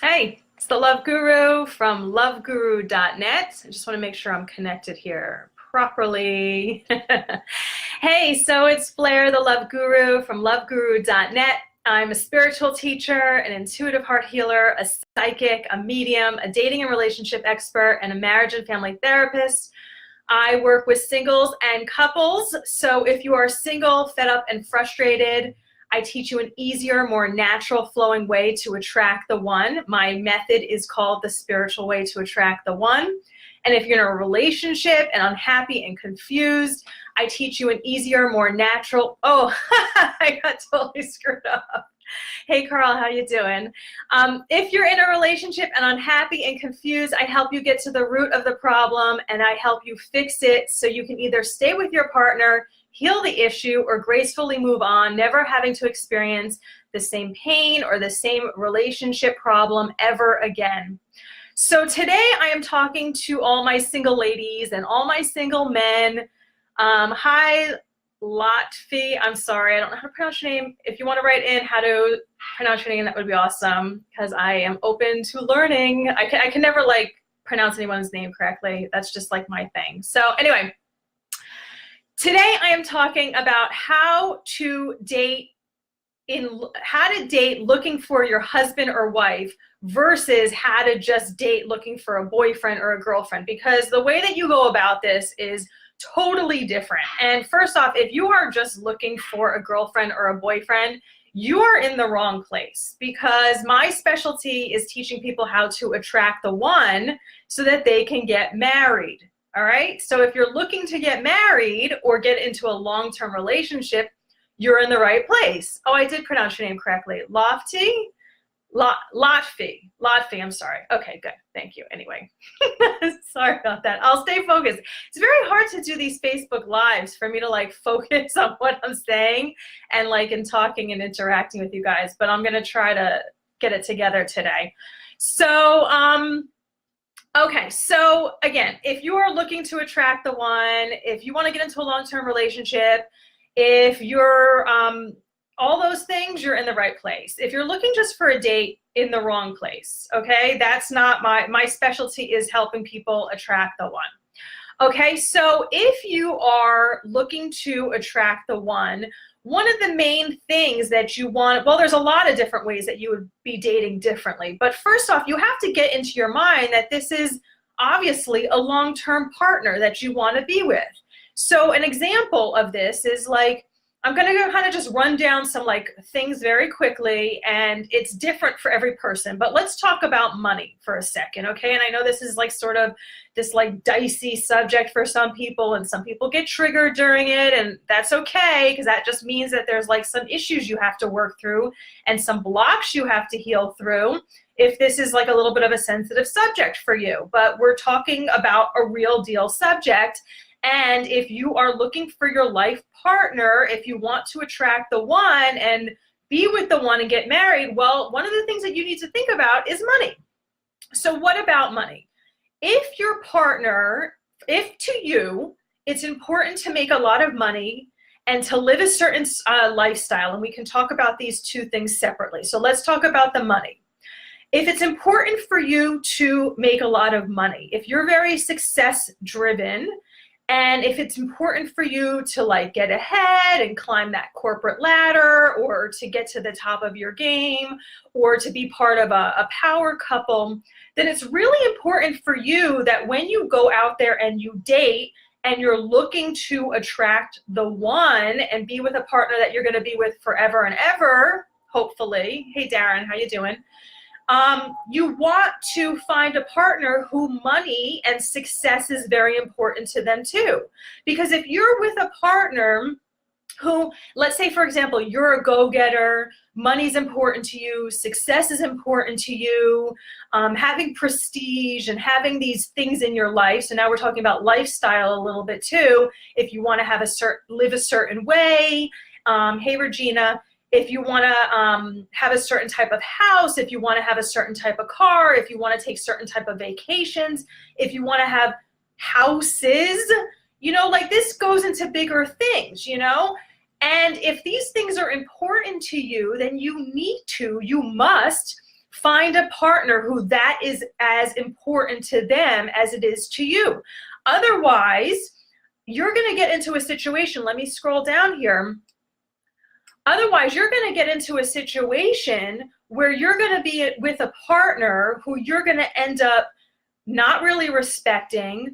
Hey, it's the Love Guru from loveguru.net. I just want to make sure I'm connected here properly. Hey, so it's Blaire, the Love Guru from loveguru.net. I'm a spiritual teacher, an intuitive heart healer, a psychic, a medium, a dating and relationship expert, and a marriage and family therapist. I work with singles and couples. So if you are single, fed up, and frustrated, I teach you an easier, more natural flowing way to attract the one. My method is called the spiritual way to attract the one. And if you're in a relationship and unhappy and confused, I teach you an easier, more natural, I got totally screwed up. Hey, Carl, how you doing? If you're in a relationship and unhappy and confused, I help you get to the root of the problem and I help you fix it so you can either stay with your partner, heal the issue, or gracefully move on, never having to experience the same pain or the same relationship problem ever again. So today I am talking to all my single ladies and all my single men. Hi, Lotfi. I'm sorry, I don't know how to pronounce your name. If you want to write in how to pronounce your name, that would be awesome, because I am open to learning. I can never pronounce anyone's name correctly. That's just like my thing. So anyway, today I am talking about how to date looking for your husband or wife versus how to just date looking for a boyfriend or a girlfriend, because the way that you go about this is totally different. And first off, if you are just looking for a girlfriend or a boyfriend, you are in the wrong place, because my specialty is teaching people how to attract the one so that they can get married. All right. So if you're looking to get married or get into a long-term relationship, you're in the right place. Oh, I did pronounce your name correctly. Lotfi, I'm sorry. Okay, good. Thank you. Anyway, sorry about that. I'll stay focused. It's very hard to do these Facebook Lives for me to focus on what I'm saying and and talking and interacting with you guys, but I'm going to try to get it together today. So, okay, so again, if you are looking to attract the one, if you want to get into a long-term relationship, if you're all those things, you're in the right place. If you're looking just for a date, in the wrong place, okay? That's not my specialty is helping people attract the one. Okay, so if you are looking to attract the one of the main things that you want, well, there's a lot of different ways that you would be dating differently. But first off, you have to get into your mind that this is obviously a long-term partner that you want to be with. So an example of this is I'm going to kind of just run down some things very quickly, and it's different for every person. But let's talk about money for a second, okay? And I know this is sort of this dicey subject for some people, and some people get triggered during it, and that's okay, because that just means that there's some issues you have to work through and some blocks you have to heal through if this is a little bit of a sensitive subject for you. But we're talking about a real deal subject. And if you are looking for your life partner, if you want to attract the one and be with the one and get married, well, one of the things that you need to think about is money. So what about money? If your partner, if to you, it's important to make a lot of money and to live a certain lifestyle, and we can talk about these two things separately. So let's talk about the money. If it's important for you to make a lot of money, if you're very success driven, and if it's important for you to get ahead and climb that corporate ladder, or to get to the top of your game, or to be part of a power couple, then it's really important for you that when you go out there and you date and you're looking to attract the one and be with a partner that you're going to be with forever and ever, hopefully. Hey, Darren, how you doing? You want to find a partner who money and success is very important to them too. Because if you're with a partner who, let's say, for example, you're a go-getter, money's important to you, success is important to you, having prestige and having these things in your life. So now we're talking about lifestyle a little bit too. If you want to have live a certain way, hey, Regina, if you want to have a certain type of house, if you want to have a certain type of car, if you want to take certain type of vacations, if you want to have houses, this goes into bigger things, And if these things are important to you, then you must Find a partner who that is as important to them as it is to you. Otherwise, you're going to get into a situation. Let me scroll down here. Otherwise, you're going to get into a situation where you're going to be with a partner who you're going to end up not really respecting.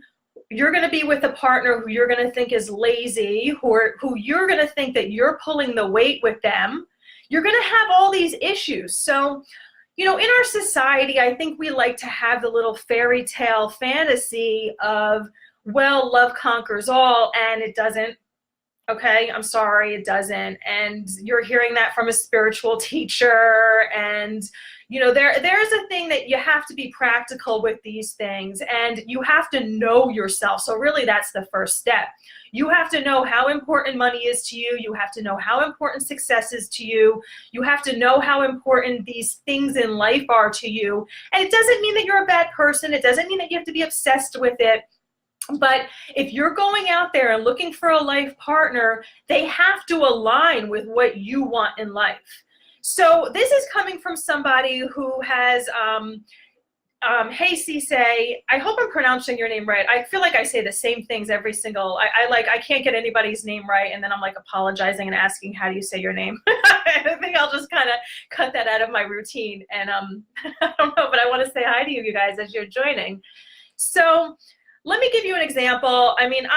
You're going to be with a partner who you're going to think is lazy, who you're going to think that you're pulling the weight with them. You're going to have all these issues. So, you know, in our society, I think we like to have the little fairy tale fantasy of, well, love conquers all, and it doesn't. Okay, I'm sorry, it doesn't. And you're hearing that from a spiritual teacher. And, you know, there's a thing that you have to be practical with these things, and you have to know yourself. So really, that's the first step. You have to know how important money is to you. You have to know how important success is to you. You have to know how important these things in life are to you. And it doesn't mean that you're a bad person. It doesn't mean that you have to be obsessed with it. But if you're going out there and looking for a life partner, they have to align with what you want in life. So this is coming from somebody who has, hey Cisse, I hope I'm pronouncing your name right. I feel like I say the same things every single, I can't get anybody's name right, and then I'm like apologizing and asking, how do you say your name? I think I'll just kind of cut that out of my routine. And I don't know, but I want to say hi to you guys as you're joining. So let me give you an example. I mean,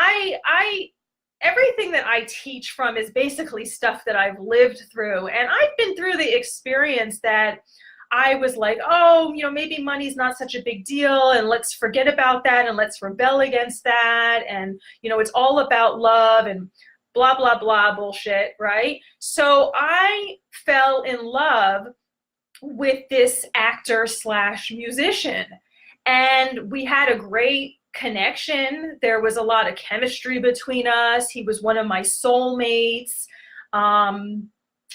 everything that I teach from is basically stuff that I've lived through. And I've been through the experience that I was like, oh, you know, maybe money's not such a big deal, and let's forget about that, and let's rebel against that. And, you know, it's all about love and blah, blah, blah bullshit, right? So I fell in love with this actor slash musician, and we had a great connection. There was a lot of chemistry between us. He was one of my soulmates.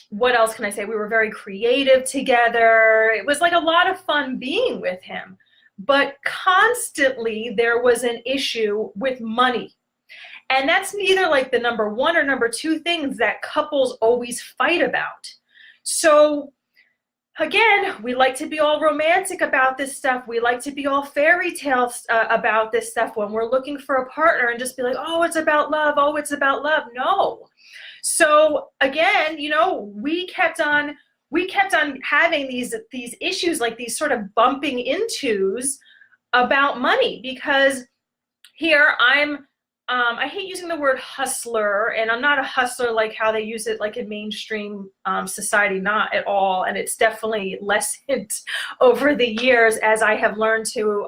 What else can I say? We were very creative together. It was like a lot of fun being with him. But constantly there was an issue with money. And that's neither like the number one or number two things that couples always fight about. So again, we like to be all romantic about this stuff. We like to be all fairy tales about this stuff when we're looking for a partner, and just be like, oh, it's about love. Oh, it's about love. No. So again, you know, we kept on having these issues, like these sort of bumping intos about money, because here I hate using the word hustler, and I'm not a hustler like how they use it like in mainstream society, not at all. And it's definitely lessened over the years as I have learned to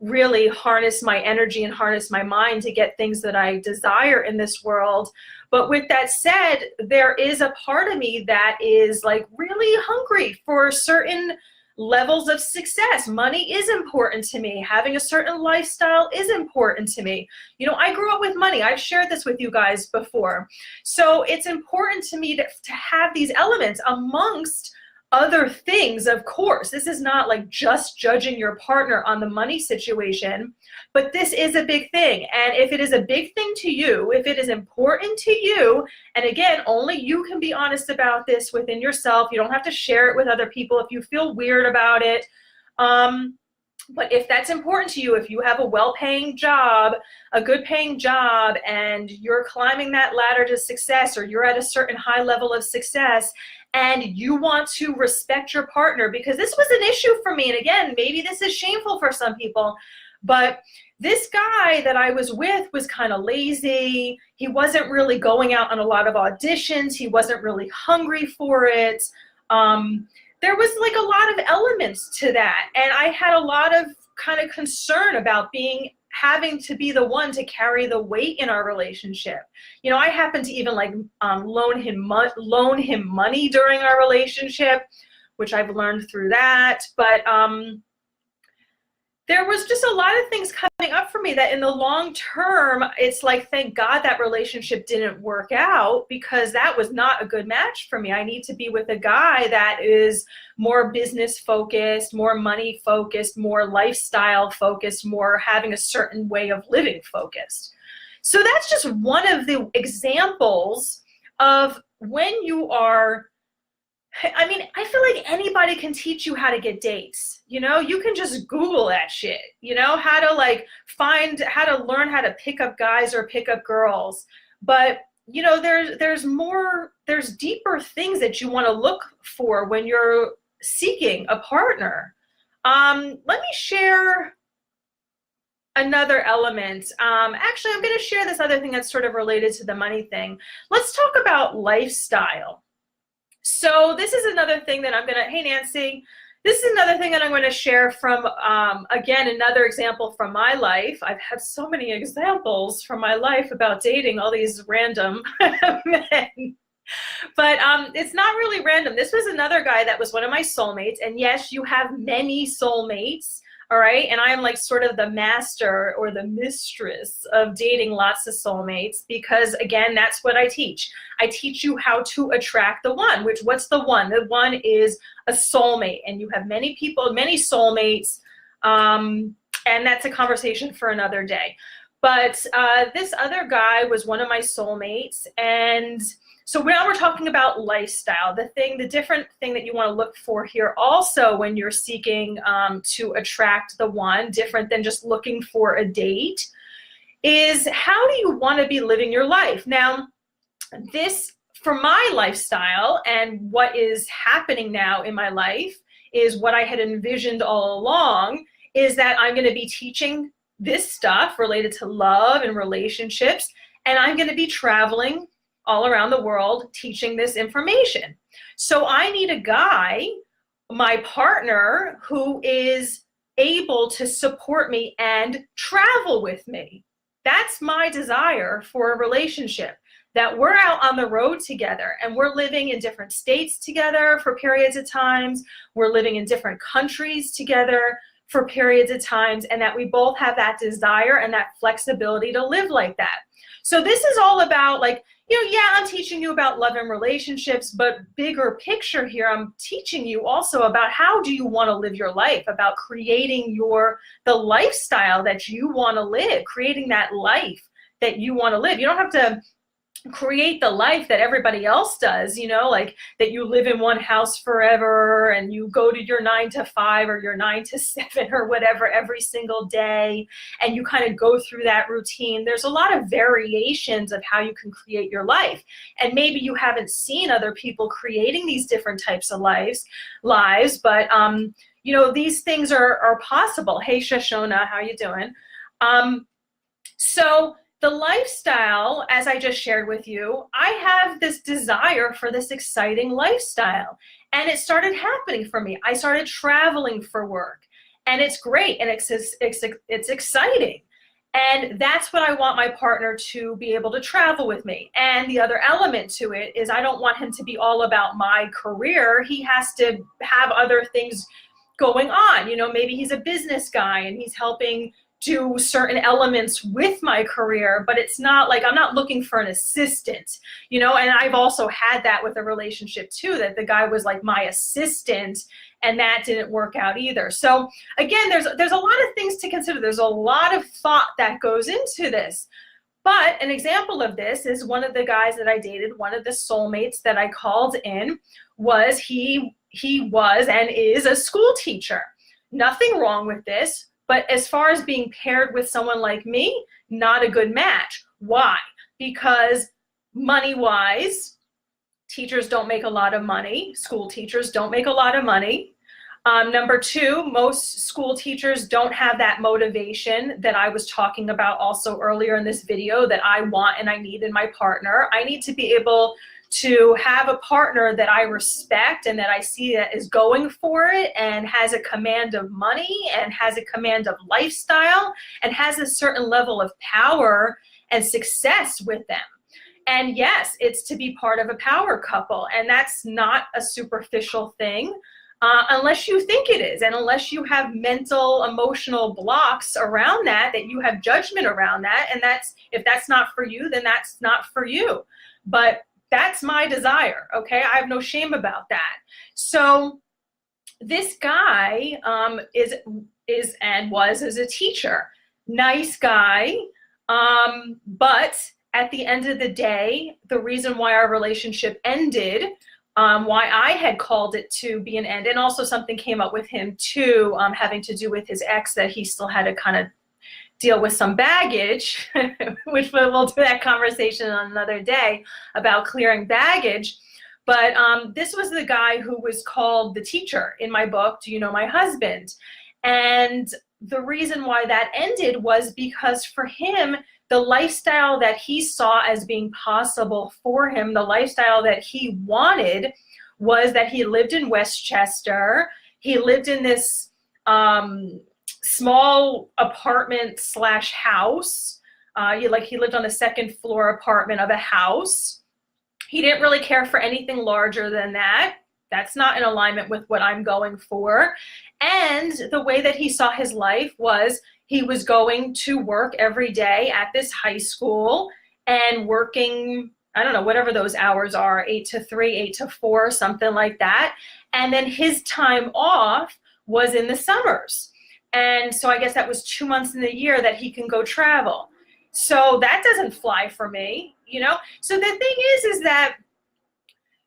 really harness my energy and harness my mind to get things that I desire in this world. But with that said, there is a part of me that is like really hungry for certain levels of success. Money is important to me. Having a certain lifestyle is important to me. You know, I grew up with money. I've shared this with you guys before. So it's important to me to have these elements amongst other things. Of course, this is not like just judging your partner on the money situation, but this is a big thing. And if it is a big thing to you, if it is important to you, and again, only you can be honest about this within yourself. You don't have to share it with other people if you feel weird about it. But if that's important to you, if you have a well-paying job, a good-paying job, and you're climbing that ladder to success, or you're at a certain high level of success, and you want to respect your partner, because this was an issue for me. And again, maybe this is shameful for some people, but this guy that I was with was kind of lazy. He wasn't really going out on a lot of auditions. He wasn't really hungry for it. There was like a lot of elements to that. And I had a lot of kind of concern about having to be the one to carry the weight in our relationship. You know, I happened to even like loan him money during our relationship, which I've learned through that. But there was just a lot of things coming up for me that in the long term, it's like, thank God that relationship didn't work out, because that was not a good match for me. I need to be with a guy that is more business focused, more money focused, more lifestyle focused, more having a certain way of living focused. So that's just one of the examples of when you are I mean, I feel like anybody can teach you how to get dates. You know, you can just Google that shit, you know, how to like how to learn how to pick up guys or pick up girls. But, you know, there's deeper things that you want to look for when you're seeking a partner. Let me share another element. Actually, I'm going to share this other thing that's sort of related to the money thing. Let's talk about lifestyle. So this is another thing that I'm going to, hey Nancy, this is another thing that I'm going to share from, again, another example from my life. I've had so many examples from my life about dating all these random men. But it's not really random. This was another guy that was one of my soulmates. And yes, you have many soulmates. All right. And I am like sort of the master or the mistress of dating lots of soulmates because, again, that's what I teach. I teach you how to attract the one, what's the one? The one is a soulmate. And you have many people, many soulmates. And that's a conversation for another day. But this other guy was one of my soulmates. And so now we're talking about lifestyle. The different thing that you want to look for here also when you're seeking to attract the one, different than just looking for a date, is how do you want to be living your life? Now, this, for my lifestyle and what is happening now in my life is what I had envisioned all along, is that I'm going to be teaching this stuff related to love and relationships, and I'm going to be traveling all around the world teaching this information. So I need a guy, my partner, who is able to support me and travel with me. That's my desire for a relationship, that we're out on the road together and we're living in different states together for periods of times. We're living in different countries together for periods of times, and that we both have that desire and that flexibility to live like that. So this is all about, like, you know, yeah, I'm teaching you about love and relationships, but bigger picture here, I'm teaching you also about how do you want to live your life, about creating the lifestyle that you want to live, creating that life that you want to live. You don't have to create the life that everybody else does, you know, like that you live in one house forever and you go to your 9 to 5 or your 9 to 7 or whatever every single day, and you kind of go through that routine. There's a lot of variations of how you can create your life, and maybe you haven't seen other people creating these different types of lives, but you know, these things are possible. Hey Shoshona, how you doing? So the lifestyle, as I just shared with you, I have this desire for this exciting lifestyle. And it started happening for me. I started traveling for work. And it's great. And it's exciting. And that's what I want my partner to be able to travel with me. And the other element to it is I don't want him to be all about my career. He has to have other things going on. You know, maybe he's a business guy and he's helping do certain elements with my career, but it's not like I'm not looking for an assistant, you know. And I've also had that with a relationship too, that the guy was like my assistant, and that didn't work out either. So again, there's a lot of things to consider. There's a lot of thought that goes into this. But an example of this is one of the guys that I dated, one of the soulmates that I called in, was he was and is a school teacher. Nothing wrong with this. But as far as being paired with someone like me, not a good match. Why? Because money-wise, teachers don't make a lot of money. School teachers don't make a lot of money. Number two, most school teachers don't have that motivation that I was talking about also earlier in this video that I want and I need in my partner. I need to be able to have a partner that I respect and that I see that is going for it and has a command of money and has a command of lifestyle and has a certain level of power and success with them. And yes, it's to be part of a power couple, and that's not a superficial thing unless you think it is, and unless you have mental, emotional blocks around that you have judgment around that, and if that's not for you, then that's not for you. But that's my desire, okay? I have no shame about that. So this guy is and was as a teacher. Nice guy, but at the end of the day, the reason why our relationship ended why I had called it to be an end. And also something came up with him too, having to do with his ex, that he still had to kind of deal with some baggage, which we'll do that conversation on another day about clearing baggage. But this was the guy who was called the teacher in my book, Do You Know My Husband? And the reason why that ended was because for him, the lifestyle that he saw as being possible for him, the lifestyle that he wanted, was that he lived in Westchester. He lived in this small apartment / house. He lived on the second floor apartment of a house. He didn't really care for anything larger than that. That's not in alignment with what I'm going for. And the way that he saw his life was he was going to work every day at this high school and working, I don't know, whatever those hours are, 8 to 3, 8 to 4, something like that. And then his time off was in the summers. And so I guess that was 2 months in the year that he can go travel. So that doesn't fly for me, you know? So the thing is that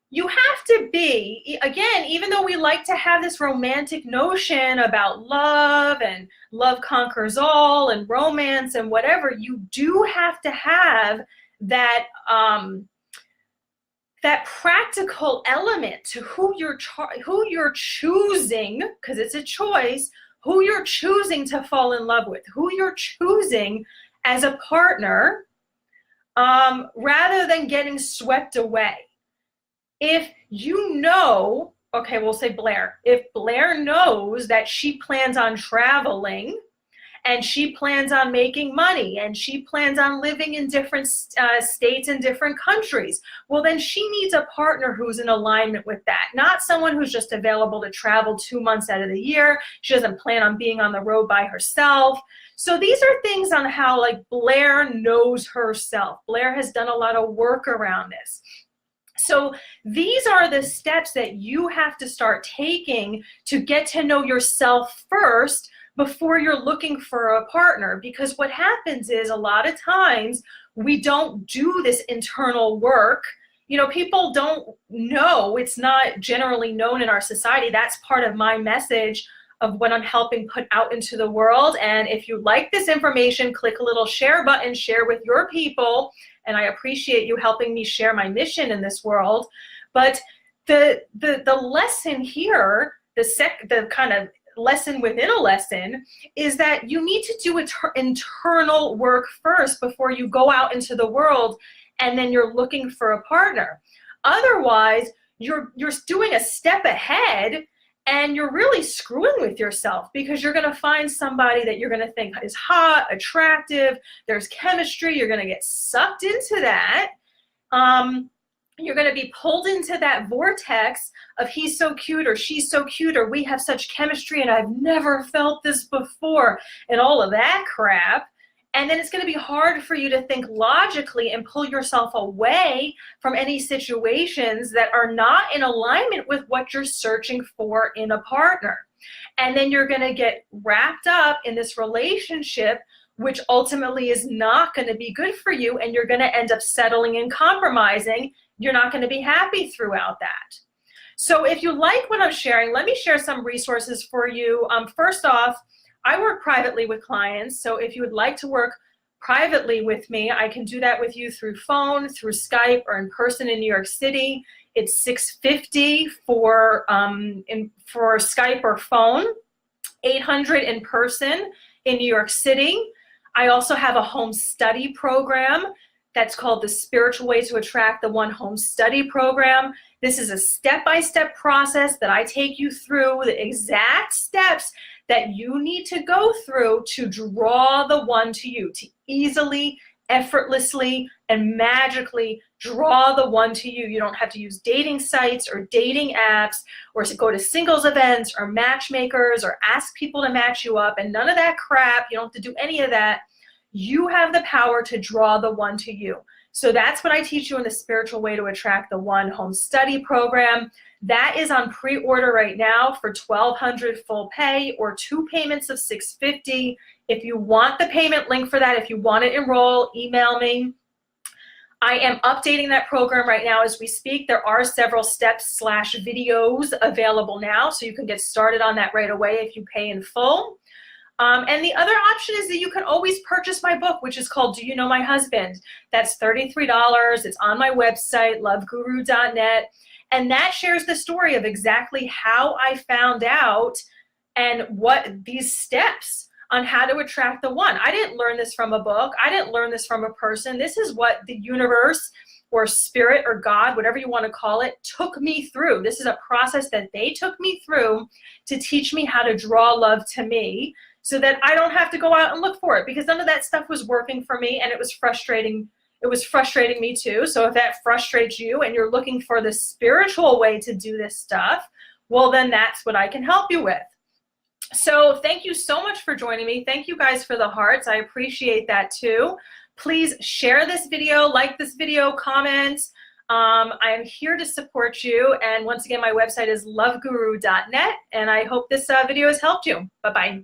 you have to be, again, even though we like to have this romantic notion about love and love conquers all and romance and whatever, you do have to have that that practical element to who you're choosing, because it's a choice, who you're choosing to fall in love with, who you're choosing as a partner, rather than getting swept away. If you know, okay, we'll say Blaire. If Blaire knows that she plans on traveling and she plans on making money and she plans on living in different states and different countries, well, then she needs a partner who's in alignment with that, not someone who's just available to travel 2 months out of the year. She doesn't plan on being on the road by herself. So these are things on how, like, Blaire knows herself. Blaire has done a lot of work around this. So these are the steps that you have to start taking to get to know yourself first before you're looking for a partner. Because what happens is a lot of times we don't do this internal work. You know, people don't know. It's not generally known in our society. That's part of my message of what I'm helping put out into the world. And if you like this information, click a little share button, share with your people. And I appreciate you helping me share my mission in this world. But the lesson here, the kind of lesson within a lesson, is that you need to do internal work first before you go out into the world and then you're looking for a partner. Otherwise, you're doing a step ahead and you're really screwing with yourself, because you're going to find somebody that you're going to think is hot, attractive, there's chemistry, you're going to get sucked into that. You're going to be pulled into that vortex of he's so cute or she's so cute or we have such chemistry and I've never felt this before and all of that crap. And then it's going to be hard for you to think logically and pull yourself away from any situations that are not in alignment with what you're searching for in a partner. And then you're going to get wrapped up in this relationship, which ultimately is not going to be good for you. And you're going to end up settling and compromising. You're not going to be happy throughout that. So if you like what I'm sharing, let me share some resources for you. First off, I work privately with clients, so if you would like to work privately with me, I can do that with you through phone, through Skype, or in person in New York City. It's $650 for Skype or phone, $800 in person in New York City. I also have a home study program that's called the Spiritual Way to Attract the One Home Study Program. This is a step-by-step process that I take you through the exact steps that you need to go through to draw the one to you, to easily, effortlessly, and magically draw the one to you. You don't have to use dating sites or dating apps or go to singles events or matchmakers or ask people to match you up and none of that crap. You don't have to do any of that. You have the power to draw the one to you. So that's what I teach you in the Spiritual Way to Attract the One Home Study Program. That is on pre-order right now for $1,200 full pay or 2 payments of $650. If you want the payment link for that, if you want to enroll, email me. I am updating that program right now as we speak. There are several steps / videos available now, so you can get started on that right away if you pay in full. And the other option is that you can always purchase my book, which is called Do You Know My Husband? That's $33. It's on my website, loveguru.net. And that shares the story of exactly how I found out and what these steps on how to attract the one. I didn't learn this from a book. I didn't learn this from a person. This is what the universe or spirit or God, whatever you want to call it, took me through. This is a process that they took me through to teach me how to draw love to me so that I don't have to go out and look for it, because none of that stuff was working for me and it was frustrating. It was frustrating me too. So if that frustrates you and you're looking for the spiritual way to do this stuff, well, then that's what I can help you with. So thank you so much for joining me. Thank you guys for the hearts. I appreciate that too. Please share this video, like this video, comment. I am here to support you. And once again, my website is loveguru.net. And I hope this video has helped you. Bye-bye.